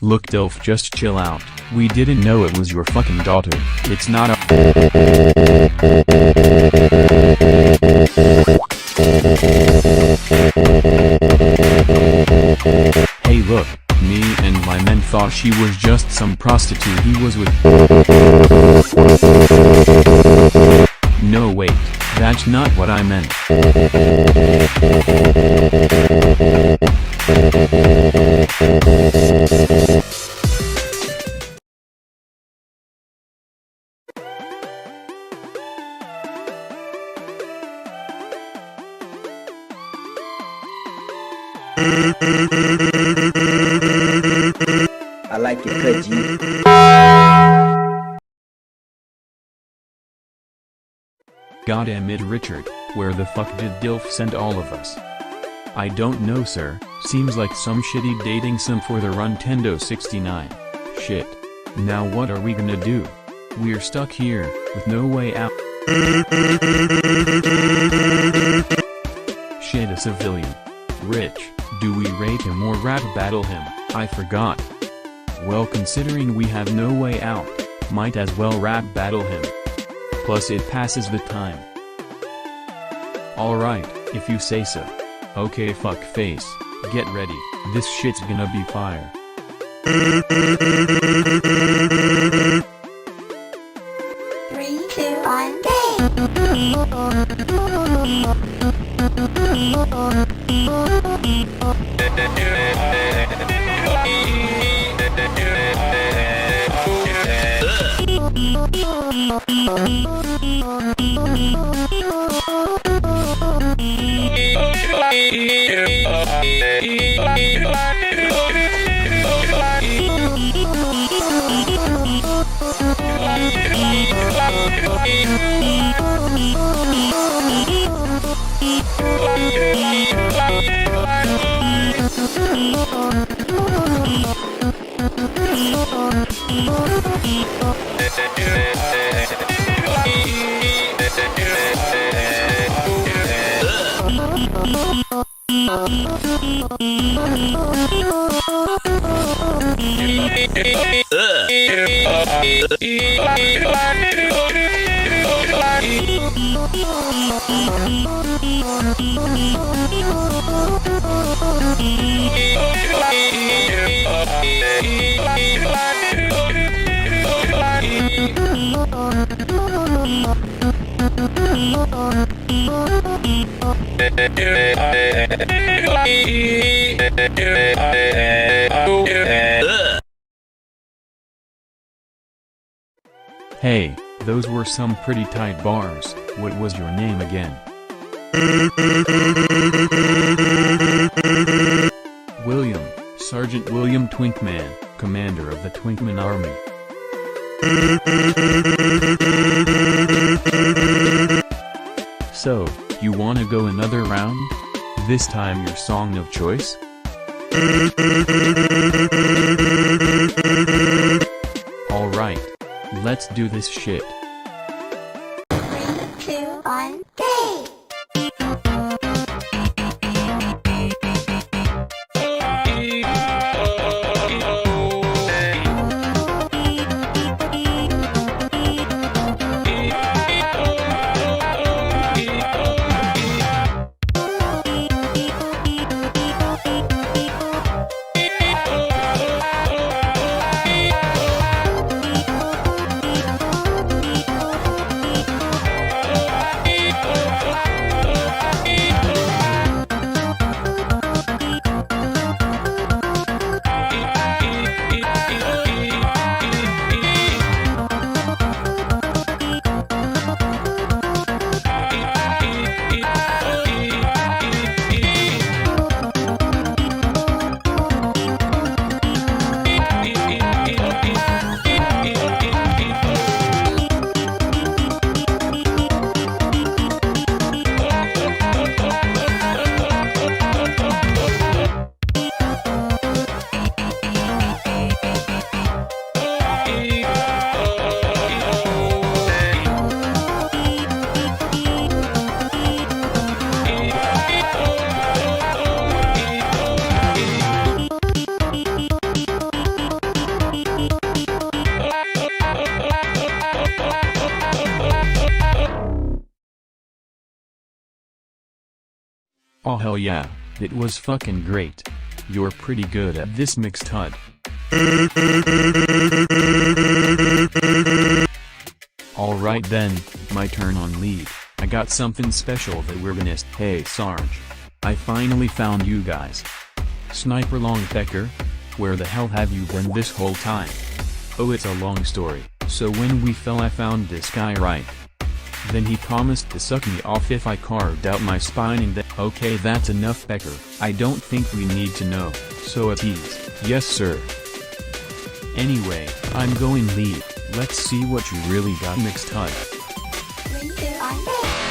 Look Dilf, just chill out. We didn't know it was your fucking daughter. It's not a Hey look, me and my men thought she was just some prostitute he was with. No wait, that's not what I meant. I like your cut, G. Goddamn it, Richard, where the fuck did Dilf send all of us? I don't know, sir. Seems like some shitty dating sim for the Nintendo 69. Shit. Now what are we gonna do? We're stuck here, with no way out. Shit, a civilian. Rich, do we rape him or rap battle him? I forgot. Well, considering we have no way out, might as well rap battle him. Plus it passes the time. Alright, if you say so. Okay, fuck face, get ready, this shit's gonna be fire. 3, 2, 1, game! Hey, those were some pretty tight bars. What was your name again? William, Sergeant William Twinkman, commander of the Twinkman Army. So, you wanna go another round? This time your song of choice? Alright. Let's do this shit. 3, 2, 1, game! Oh hell yeah, it was fucking great. You're pretty good at this mixed HUD. Alright then, my turn on lead. I got something special that we're gonna Hey Sarge. I finally found you guys. Sniper Longpecker? Where the hell have you been this whole time? Oh, it's a long story. So when we fell I found this guy, right? Then he promised to suck me off if I carved out my spine and that— Okay, that's enough, Pecker. I don't think we need to know. So a tease. Yes sir. Anyway, I'm going lead. Let's see what you really got mixed HUD. 3, 2, 1, go!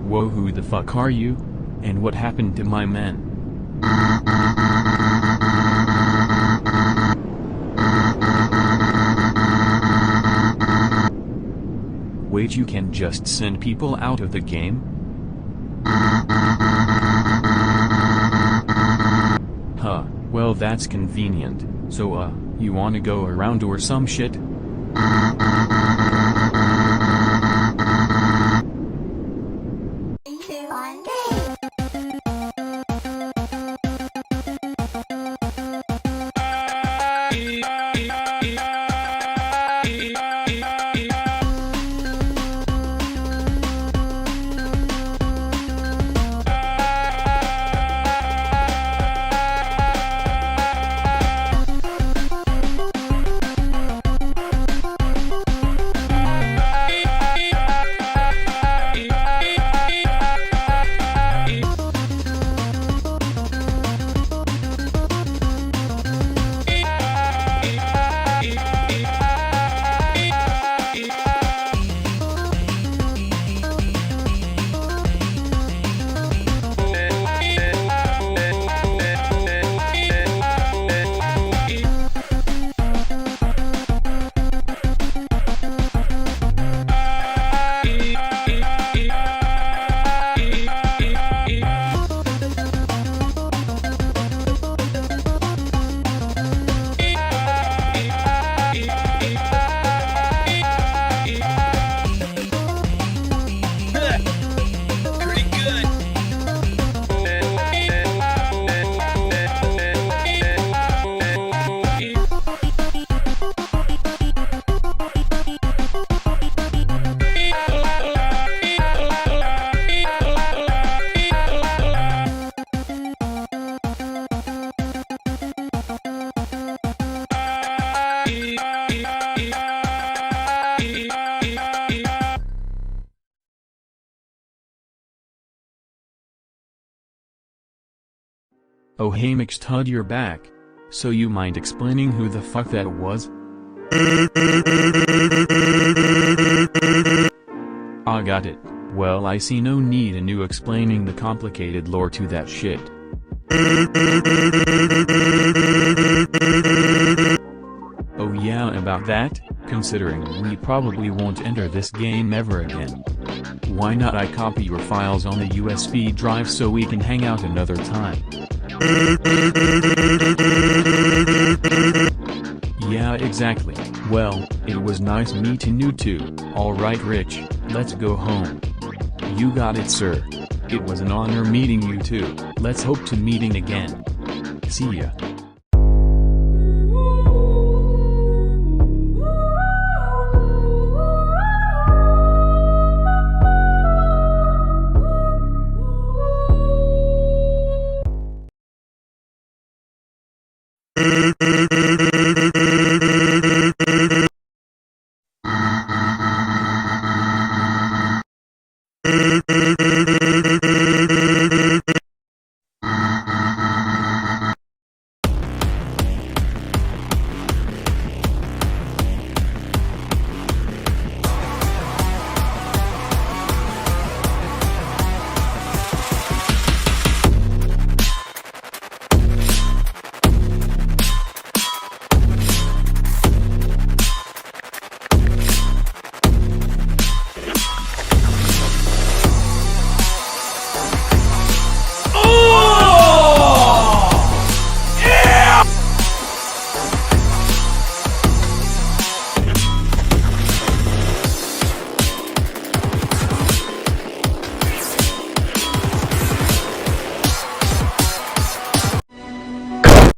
Whoa, who the fuck are you? And what happened to my men? Wait, you can just send people out of the game? Huh, well that's convenient. So you wanna go around or some shit? 3, 2, 1, go! Oh hey McStud, you're back. So you mind explaining who the fuck that was? I got it. Well, I see no need in you explaining the complicated lore to that shit. Oh yeah, about that, considering we probably won't enter this game ever again. Why not I copy your files on the USB drive so we can hang out another time? Yeah, exactly. Well, it was nice meeting you too. Alright Rich, let's go home. You got it, sir. It was an honor meeting you too. Let's hope to meeting again. See ya.